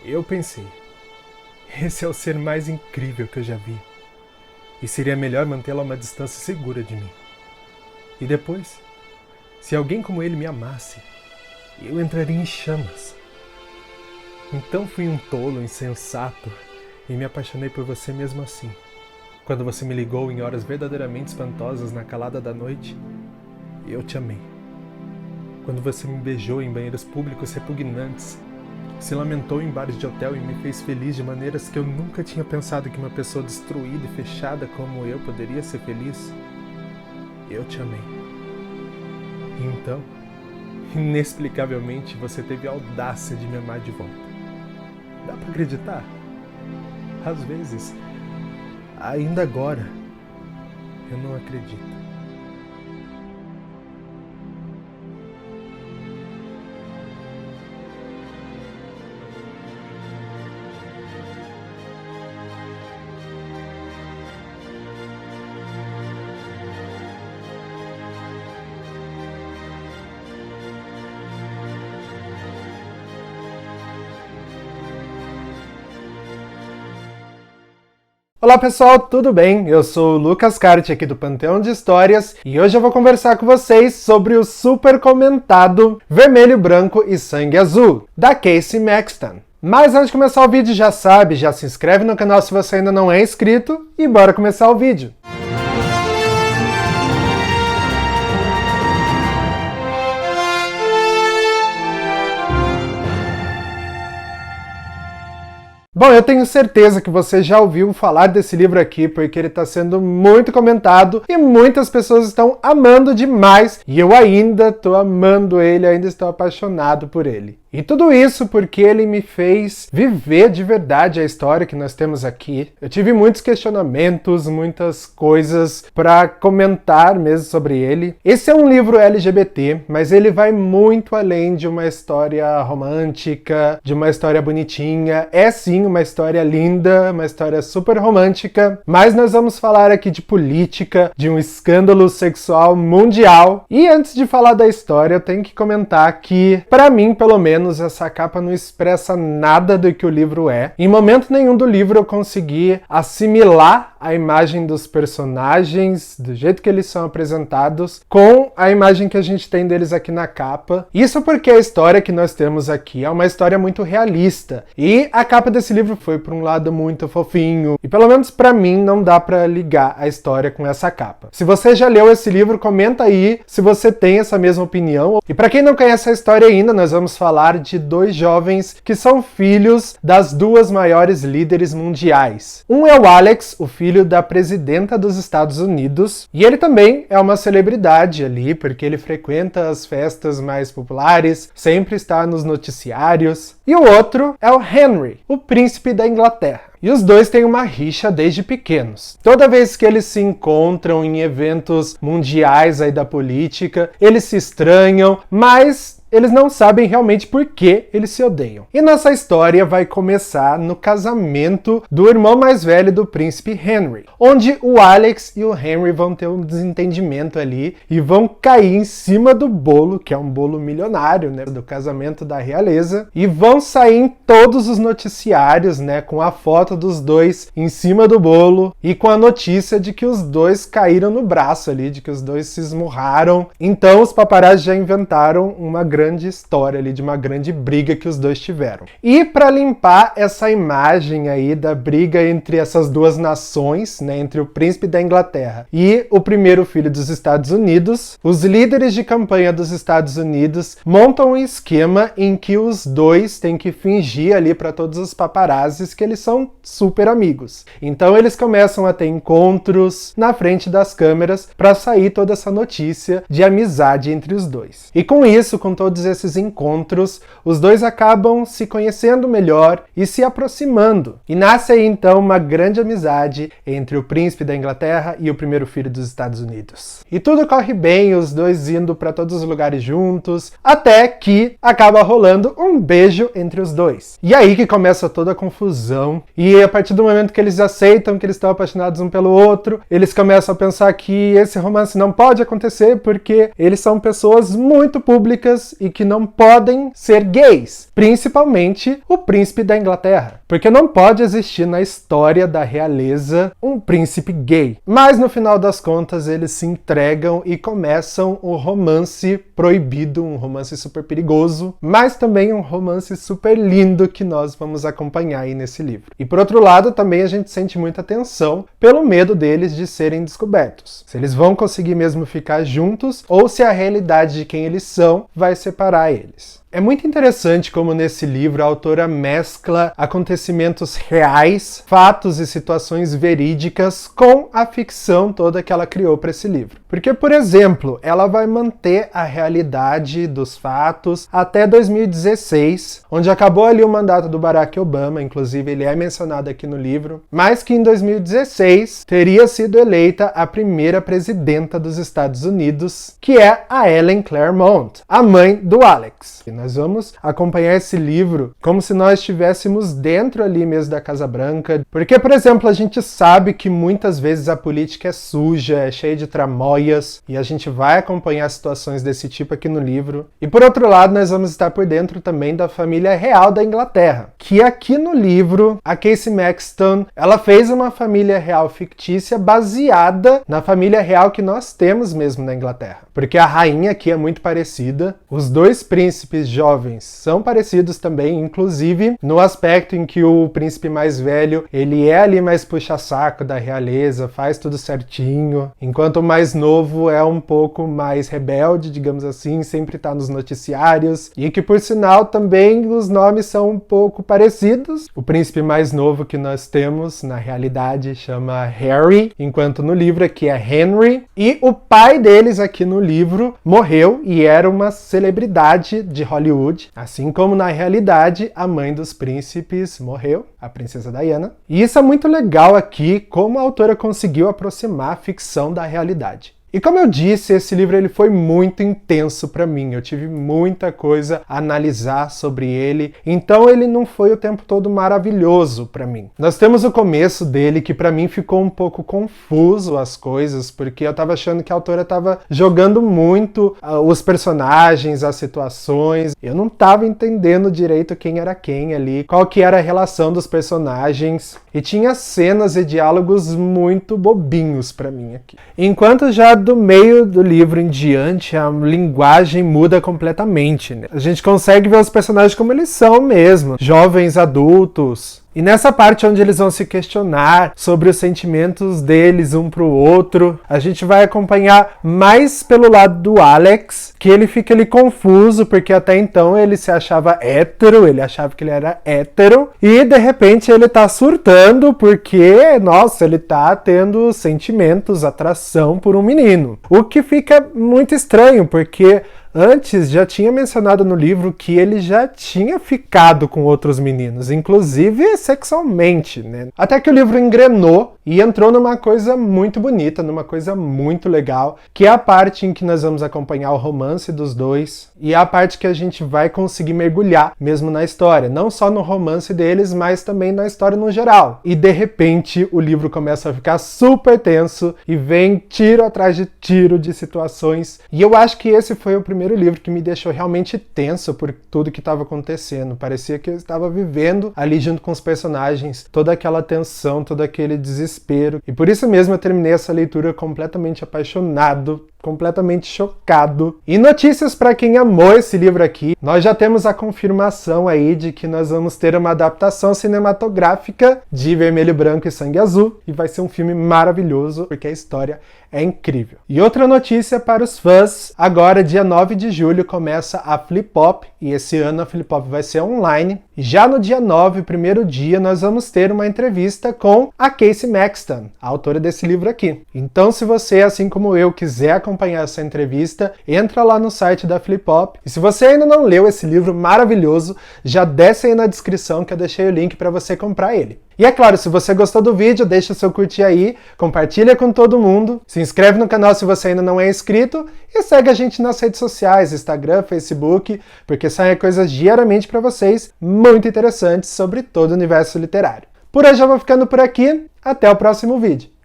Eu pensei, esse é o ser mais incrível que eu já vi. E seria melhor mantê-lo a uma distância segura de mim. E depois, se alguém como ele me amasse, eu entraria em chamas. Então fui um tolo, insensato, e me apaixonei por você mesmo assim. Quando você me ligou em horas verdadeiramente espantosas na calada da noite, eu te amei. Quando você me beijou em banheiros públicos repugnantes, se lamentou em bares de hotel e me fez feliz de maneiras que eu nunca tinha pensado que uma pessoa destruída e fechada como eu poderia ser feliz, eu te amei. E então, inexplicavelmente, você teve a audácia de me amar de volta. Dá pra acreditar? Às vezes, ainda agora, eu não acredito. Olá pessoal, tudo bem? Eu sou o Lucas Cart aqui do Panteão de Histórias e hoje eu vou conversar com vocês sobre o super comentado Vermelho, Branco e Sangue Azul, da Casey Maxton. Mas antes de começar o vídeo, já sabe, já se inscreve no canal se você ainda não é inscrito e bora começar o vídeo. Bom, eu tenho certeza que você já ouviu falar desse livro aqui, porque ele está sendo muito comentado e muitas pessoas estão amando demais, e eu ainda estou amando ele, ainda estou apaixonado por ele. E tudo isso porque ele me fez viver de verdade a história que nós temos aqui. Eu tive muitos questionamentos, muitas coisas para comentar mesmo sobre ele. Esse é um livro LGBT, mas ele vai muito além de uma história romântica, de uma história bonitinha. É sim uma história linda, uma história super romântica, mas nós vamos falar aqui de política, de um escândalo sexual mundial. E antes de falar da história, eu tenho que comentar que, para mim, pelo menos, essa capa não expressa nada do que o livro é. Em momento nenhum do livro eu consegui assimilar a imagem dos personagens, do jeito que eles são apresentados, com a imagem que a gente tem deles aqui na capa. Isso porque a história que nós temos aqui é uma história muito realista. E a capa desse livro foi para um lado muito fofinho. E pelo menos para mim não dá para ligar a história com essa capa. Se você já leu esse livro, comenta aí se você tem essa mesma opinião. E para quem não conhece a história ainda, nós vamos falar de dois jovens que são filhos das duas maiores líderes mundiais. Um é o Alex, o filho da presidenta dos Estados Unidos, e ele também é uma celebridade ali, porque ele frequenta as festas mais populares, sempre está nos noticiários. E o outro é o Henry, o príncipe da Inglaterra. E os dois têm uma rixa desde pequenos. Toda vez que eles se encontram em eventos mundiais aí da política, eles se estranham, mas eles não sabem realmente por que eles se odeiam. E nossa história vai começar no casamento do irmão mais velho do príncipe Henry, onde o Alex e o Henry vão ter um desentendimento ali e vão cair em cima do bolo, que é um bolo milionário, né, do casamento da realeza, e vão sair em todos os noticiários, né, com a foto dos dois em cima do bolo e com a notícia de que os dois caíram no braço ali, de que os dois se esmurraram. Então os paparazzi já inventaram uma grande história ali, de uma grande briga que os dois tiveram. E para limpar essa imagem aí da briga entre essas duas nações, né, entre o príncipe da Inglaterra e o primeiro filho dos Estados Unidos, os líderes de campanha dos Estados Unidos montam um esquema em que os dois têm que fingir ali para todos os paparazzis que eles são super amigos. Então eles começam a ter encontros na frente das câmeras para sair toda essa notícia de amizade entre os dois. E com isso, com todos esses encontros, os dois acabam se conhecendo melhor e se aproximando. E nasce aí então uma grande amizade entre o príncipe da Inglaterra e o primeiro filho dos Estados Unidos. E tudo corre bem, os dois indo para todos os lugares juntos, até que acaba rolando um beijo entre os dois. E aí que começa toda a confusão, e a partir do momento que eles aceitam que eles estão apaixonados um pelo outro, eles começam a pensar que esse romance não pode acontecer porque eles são pessoas muito públicas e que não podem ser gays, principalmente o príncipe da Inglaterra, porque não pode existir na história da realeza um príncipe gay. Mas no final das contas eles se entregam e começam o romance proibido, um romance super perigoso, mas também um romance super lindo que nós vamos acompanhar aí nesse livro. E por outro lado, também a gente sente muita tensão pelo medo deles de serem descobertos. Se eles vão conseguir mesmo ficar juntos ou se a realidade de quem eles são vai separar eles. É muito interessante como nesse livro a autora mescla acontecimentos reais, fatos e situações verídicas com a ficção toda que ela criou para esse livro. Porque, por exemplo, ela vai manter a realidade dos fatos até 2016, onde acabou ali o mandato do Barack Obama, inclusive ele é mencionado aqui no livro, mas que em 2016 teria sido eleita a primeira presidenta dos Estados Unidos, que é a Ellen Claremont, a mãe do Alex. Nós vamos acompanhar esse livro como se nós estivéssemos dentro ali mesmo da Casa Branca, porque, por exemplo, a gente sabe que muitas vezes a política é suja, é cheia de tramóias, e a gente vai acompanhar situações desse tipo aqui no livro. E por outro lado, nós vamos estar por dentro também da família real da Inglaterra, que aqui no livro, a Casey Maxton, ela fez uma família real fictícia baseada na família real que nós temos mesmo na Inglaterra. Porque a rainha aqui é muito parecida, os dois príncipes jovens são parecidos também, inclusive no aspecto em que o príncipe mais velho, ele é ali mais puxa-saco da realeza, faz tudo certinho, enquanto o mais novo é um pouco mais rebelde, digamos assim, sempre tá nos noticiários, e que por sinal também os nomes são um pouco parecidos. O príncipe mais novo que nós temos, na realidade, chama Harry, enquanto no livro aqui é Henry, e o pai deles aqui no livro morreu e era uma celebridade de Hollywood, assim como na realidade a mãe dos príncipes morreu, a princesa Diana. E isso é muito legal aqui, como a autora conseguiu aproximar a ficção da realidade. E como eu disse, esse livro ele foi muito intenso para mim, eu tive muita coisa a analisar sobre ele, então ele não foi o tempo todo maravilhoso para mim. Nós temos o começo dele que para mim ficou um pouco confuso as coisas, porque eu tava achando que a autora tava jogando muito os personagens, as situações, eu não tava entendendo direito quem era quem ali, qual que era a relação dos personagens, e tinha cenas e diálogos muito bobinhos para mim aqui. Enquanto já do meio do livro em diante, a linguagem muda completamente, né? A gente consegue ver os personagens como eles são mesmo, jovens adultos. E nessa parte onde eles vão se questionar sobre os sentimentos deles um pro outro, a gente vai acompanhar mais pelo lado do Alex, que ele fica ali confuso, porque até então ele se achava hétero, ele achava que ele era hétero, e de repente ele tá surtando porque, nossa, ele tá tendo sentimentos, atração por um menino. O que fica muito estranho, porque antes já tinha mencionado no livro que ele já tinha ficado com outros meninos, inclusive sexualmente, né? Até que o livro engrenou e entrou numa coisa muito bonita, numa coisa muito legal, que é a parte em que nós vamos acompanhar o romance dos dois e é a parte que a gente vai conseguir mergulhar mesmo na história, não só no romance deles, mas também na história no geral. E de repente o livro começa a ficar super tenso e vem tiro atrás de tiro de situações, e eu acho que esse foi o primeiro livro que me deixou realmente tenso por tudo que estava acontecendo. Parecia que eu estava vivendo ali junto com os personagens, toda aquela tensão, todo aquele desespero. E por isso mesmo eu terminei essa leitura completamente apaixonado, completamente chocado. E notícias para quem amou esse livro aqui, nós já temos a confirmação aí de que nós vamos ter uma adaptação cinematográfica de Vermelho, Branco e Sangue Azul, e vai ser um filme maravilhoso, porque a história é incrível. E outra notícia para os fãs, agora dia 9 de julho começa a Flip Pop, e esse ano a Flip Pop vai ser online. E já no dia 9, primeiro dia, nós vamos ter uma entrevista com a Casey Maxton, a autora desse livro aqui. Então se você, assim como eu, quiser acompanhar essa entrevista, entra lá no site da Flip Pop. E se você ainda não leu esse livro maravilhoso, já desce aí na descrição que eu deixei o link para você comprar ele. E é claro, se você gostou do vídeo, deixa o seu curtir aí, compartilha com todo mundo, se inscreve no canal se você ainda não é inscrito e segue a gente nas redes sociais, Instagram, Facebook, porque saem coisas diariamente para vocês muito interessantes sobre todo o universo literário. Por hoje eu vou ficando por aqui, até o próximo vídeo.